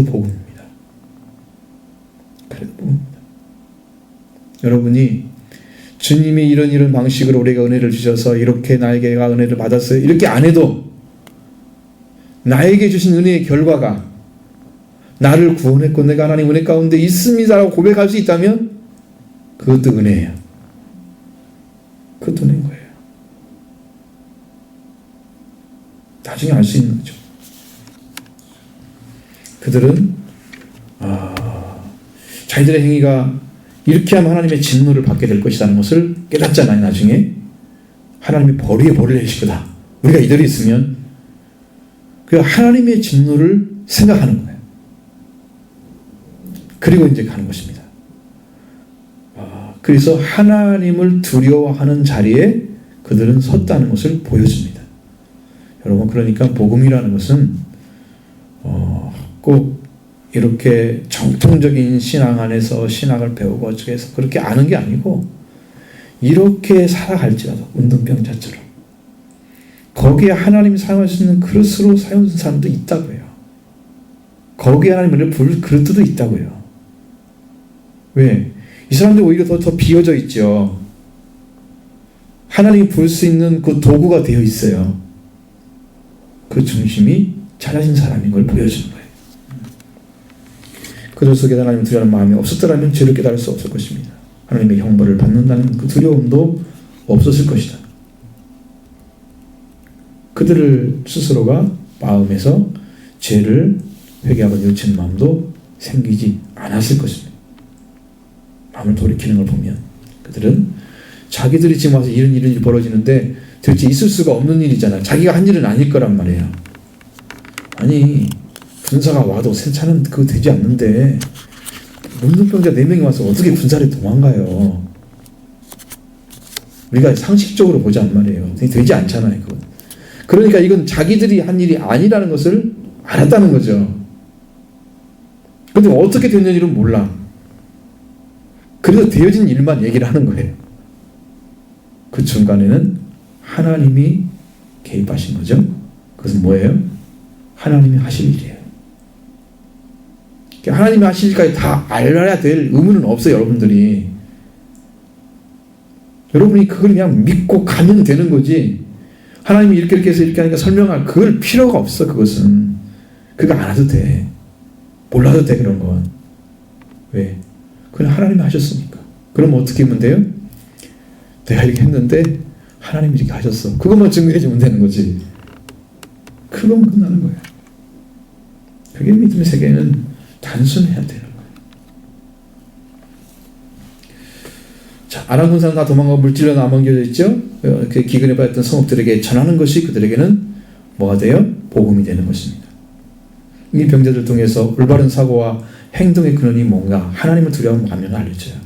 복음입니다. 그래도 복음입니다. 여러분이 주님이 이런 방식으로 우리가 은혜를 주셔서 이렇게 나에게가 은혜를 받았어요. 이렇게 안 해도 나에게 주신 은혜의 결과가 나를 구원했고 내가 하나님 은혜 가운데 있습니다라고 고백할 수 있다면 그것도 은혜예요. 그것도 은혜인 거예요. 나중에 알 수 있는 거죠. 그들은 자기들의 행위가 이렇게 하면 하나님의 진노를 받게 될 것이라는 것을 깨닫잖아요. 나중에 하나님이 벌이에 벌을 내실 거다. 우리가 이대로 있으면 그 하나님의 진노를 생각하는 거예요. 그리고 이제 가는 것입니다. 그래서 하나님을 두려워하는 자리에 그들은 섰다는 것을 보여줍니다. 여러분, 그러니까 복음이라는 것은 꼭 이렇게 정통적인 신앙 안에서 신학을 배우고 어쩌게 해서 그렇게 아는 게 아니고 이렇게 살아갈지라도 운동병자처럼 거기에 하나님이 사용할 수 있는 그릇으로 사용하는 사람도 있다고요. 거기에 하나님을 부를 그릇도 있다고요. 왜? 이 사람들 오히려 더 비어져 있죠. 하나님이 부을 수 있는 그 도구가 되어 있어요. 그 중심이 찾아진 사람인 걸 보여주는 거예요. 그들 속에 하나님을 두려워하는 마음이 없었더라면 죄를 깨달을 수 없을 것입니다. 하나님의 형벌을 받는다는 그 두려움도 없었을 것이다. 그들을 스스로가 마음에서 죄를 회개하고 뉘우치는 마음도 생기지 않았을 것입니다. 마음을 돌이키는 걸 보면 그들은 자기들이 지금 와서 이런 일이 벌어지는데 도대체 있을 수가 없는 일이잖아. 자기가 한 일은 아닐 거란 말이에요. 아니, 군사가 와도 세차는 그거 되지 않는데 문둥병자 4명이 와서 어떻게 군사를 도망가요? 우리가 상식적으로 보자는 말이에요. 되지 않잖아요. 그건. 그러니까 이건 자기들이 한 일이 아니라는 것을 알았다는 거죠. 근데 어떻게 됐는지는 몰라. 그래서 되어진 일만 얘기를 하는 거예요. 그 중간에는 하나님이 개입하신 거죠. 그것은 뭐예요? 하나님이 하실 일이에요. 하나님이 하실 일까지 다 알아야 될 의무는 없어요, 여러분들이. 여러분이 그걸 그냥 믿고 가면 되는 거지. 하나님이 이렇게 해서 이렇게 하니까 설명할 그걸 필요가 없어. 그것은 그거 안 해도 돼. 몰라도 돼. 그런 건 왜? 그건 하나님이 하셨으니까. 그럼 어떻게 하면 돼요? 내가 이렇게 했는데 하나님이 이렇게 하셨어. 그것만 증명해 주면 되는 거지. 그건 끝나는 거예요. 그게 믿음의 세계는 단순해야 되는 거예요. 자, 아람 군사는 다 도망가고 물질로 남겨져 있죠. 그 기근에 빠졌던 성읍들에게 전하는 것이 그들에게는 뭐가 돼요? 복음이 되는 것입니다. 이 병자들 통해서 올바른 사고와 행동의 근원이 뭔가 하나님을 두려워하면 알려줘요.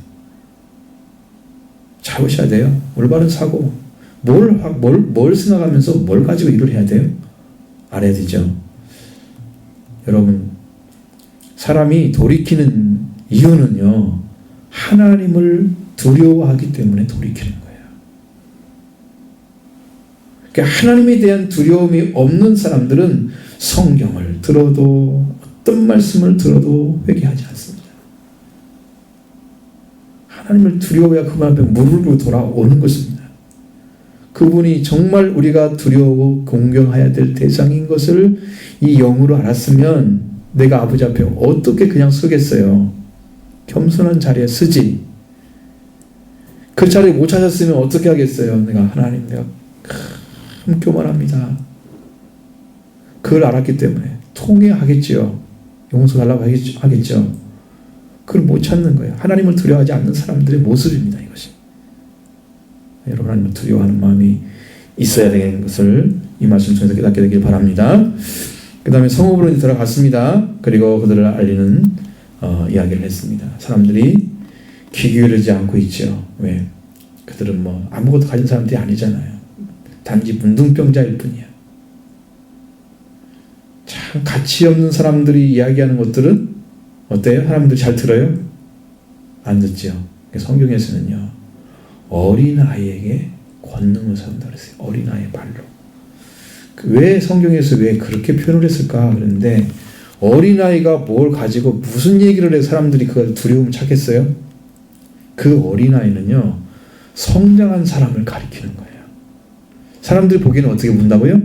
잘 보셔야 돼요. 올바른 사고 뭘 생각하면서 뭘 가지고 일을 해야 돼요? 알아야 되죠. 여러분 사람이 돌이키는 이유는요 하나님을 두려워하기 때문에 돌이키는 거예요. 그러니까 하나님에 대한 두려움이 없는 사람들은 성경을 들어도 어떤 말씀을 들어도 회개하지 않습니다. 하나님을 두려워야 그분 앞에 무릎을 꿇고 돌아오는 것입니다. 그분이 정말 우리가 두려워하고 공경해야 될 대상인 것을 이 영으로 알았으면 내가 아버지 앞에 어떻게 그냥 서겠어요. 겸손한 자리에 서지. 그 자리에 못 찾았으면 어떻게 하겠어요. 내가 하나님 내가 참 교만합니다. 그걸 알았기 때문에 통회하겠지요. 용서달라고 하겠죠. 그걸 못 찾는 거예요. 하나님을 두려워하지 않는 사람들의 모습입니다. 이것이. 여러분 하나님을 두려워하는 마음이 있어야 되는 것을 이 말씀 통해서 깨닫게 되길 바랍니다. 그 다음에 성읍으로 들어갔습니다. 그리고 그들을 알리는 이야기를 했습니다. 사람들이 귀 기울이지 않고 있죠. 왜? 그들은 뭐 아무것도 가진 사람들이 아니잖아요. 단지 문둥병자일 뿐이야. 참 가치 없는 사람들이 이야기하는 것들은 어때요? 사람들이 잘 들어요? 안 듣죠. 성경에서는요 어린아이에게 권능을 세운다 그랬어요. 어린아이의 발로. 왜 성경에서 왜 그렇게 표현을 했을까? 그런데 어린아이가 뭘 가지고 무슨 얘기를 해서 사람들이 그걸 두려움을 찾겠어요? 그 어린아이는요 성장한 사람을 가리키는 거예요. 사람들이 보기에는 어떻게 본다고요?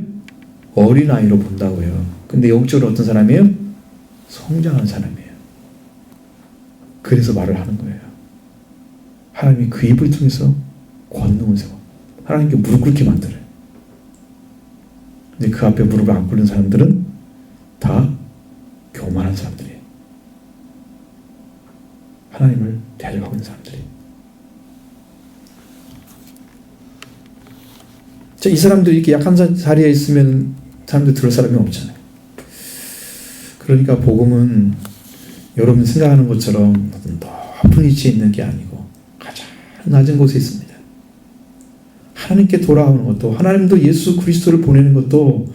어린아이로 본다고요. 근데 영적으로 어떤 사람이에요? 성장한 사람이에요. 그래서 말을 하는 거예요. 하나님이 그 입을 통해서 권능을 세워 하나님께 무릎 꿇게 만들어요. 근데 그 앞에 무릎을 안 꿇는 사람들은 다 교만한 사람들이에요. 하나님을 대적하고 있는 사람들이. 이 사람들이 이렇게 약한 자리에 있으면 사람들 들을 사람이 없잖아요. 그러니까 복음은 여러분 생각하는 것처럼 높은 위치에 있는 게 아니고 가장 낮은 곳에 있습니다. 하나님께 돌아오는 것도 하나님도 예수 그리스도를 보내는 것도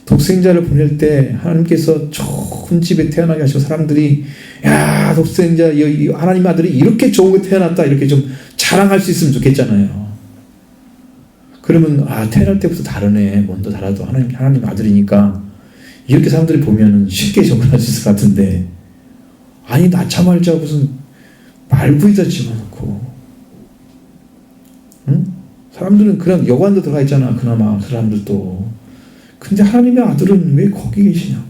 독생자를 보낼 때 하나님께서 좋은 집에 태어나게 하시고 사람들이 야 독생자 하나님 아들이 이렇게 좋은 거 태어났다 이렇게 좀 자랑할 수 있으면 좋겠잖아요. 그러면 태어날 때부터 다르네. 뭔도 달라도 하나님 아들이니까 이렇게 사람들이 보면은 쉽게 접근할 수 있을 것 같은데 아니 낳자마자 무슨 말부에다 집어넣고 응? 사람들은 그냥 여관도 들어가 있잖아. 그나마 그 사람들도. 근데 하나님의 아들은 왜 거기 계시냐고.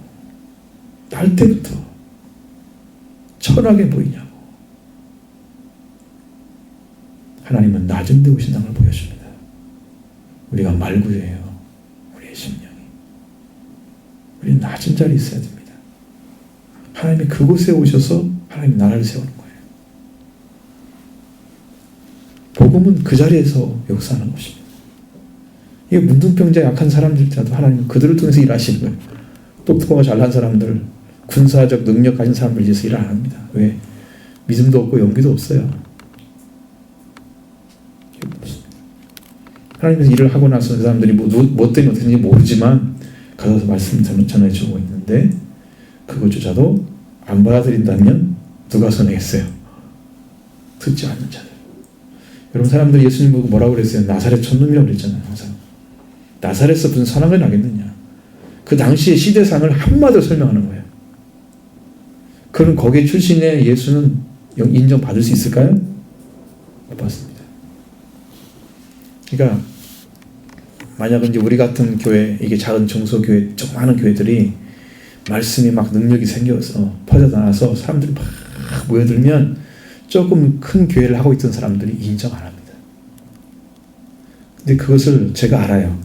날 때부터 천하게 보이냐고. 하나님은 낮은 데 오신다는 걸 보여줍니다. 우리가 말구예요. 우리의 심령이. 우리는 낮은 자리에 있어야 됩니다. 하나님이 그곳에 오셔서 하나님의 나라를 세우는 거예요. 복음은 그 자리에서 역사하는 것입니다. 이게 문둥병자 약한 사람들이라도 하나님은 그들을 통해서 일하시는 거예요. 똑똑하고 잘난 사람들, 군사적 능력 가진 사람들 위해서 일을 안 합니다. 왜? 믿음도 없고 용기도 없어요. 하나님께서 일을 하고 나서 그 사람들이 뭐 때문에 어떻게 모르지만 가서 말씀을 전해주고 있는데 그것조차도 안 받아들인다면 누가 손해겠어요? 듣지 않는 자들. 여러분 사람들이 예수님 보고 뭐라고 그랬어요? 나사렛 촌놈이라고 그랬잖아요. 항상. 나사렛에서 무슨 선악을 나겠느냐. 그 당시의 시대상을 한마디로 설명하는 거예요. 그럼 거기에 출신의 예수는 인정받을 수 있을까요? 못 받습니다. 그러니까 만약 이제 우리 같은 교회, 이게 작은 중소교회, 좀 많은 교회들이 말씀이 막 능력이 생겨서 퍼져나가서 사람들이 막 모여들면 조금 큰 교회를 하고 있던 사람들이 인정 안 합니다. 근데 그것을 제가 알아요.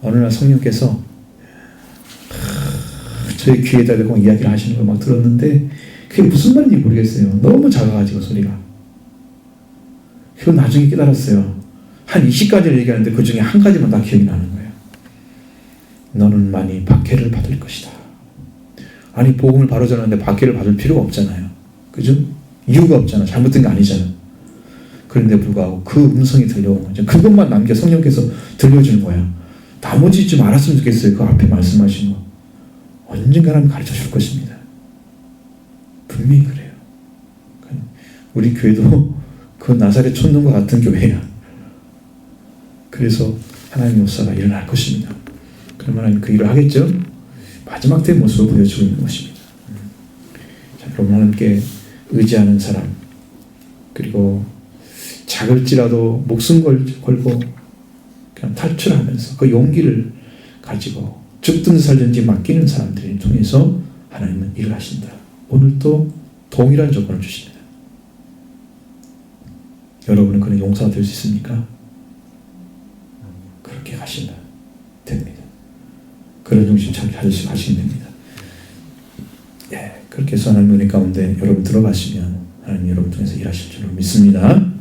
어느 날 성령께서 저희 귀에다 대고 이야기를 하시는 걸 막 들었는데 그게 무슨 말인지 모르겠어요. 너무 작아가지고 소리가. 그걸 나중에 깨달았어요. 한 20가지를 얘기하는데 그 중에 한 가지만 다 기억이 나는 거예요. 너는 많이 박해를 받을 것이다. 아니 복음을 바로 전하는데 박해를 받을 필요가 없잖아요. 그죠? 이유가 없잖아. 잘못된 게 아니잖아. 그런데 불구하고 그 음성이 들려오는 거죠. 그것만 남겨 성령께서 들려주는 거야. 나머지 좀 알았으면 좋겠어요. 그 앞에 말씀하신 거. 언젠가 하나님 가르쳐 줄 것입니다. 분명히 그래요. 우리 교회도 그 나사렛 촌놈과 같은 교회야. 그래서 하나님의 역사가 일어날 것입니다. 그러면 하나님 그 일을 하겠죠? 마지막 때의 모습을 보여주고 있는 것입니다. 자, 여러분 하나님께 의지하는 사람, 그리고 작을지라도 목숨 걸고 그냥 탈출하면서 그 용기를 가지고 죽든 살든지 맡기는 사람들을 통해서 하나님은 일을 하신다. 오늘도 동일한 조건을 주십니다. 여러분은 그런 용사가 될 수 있습니까? 그렇게 가시면 됩니다. 그런 중심 찾으시면 하시면 됩니다. 예, 그렇게 해서 하나님 은혜 가운데 여러분 들어가시면 하나님 여러분 통해서 일하실 줄로 믿습니다.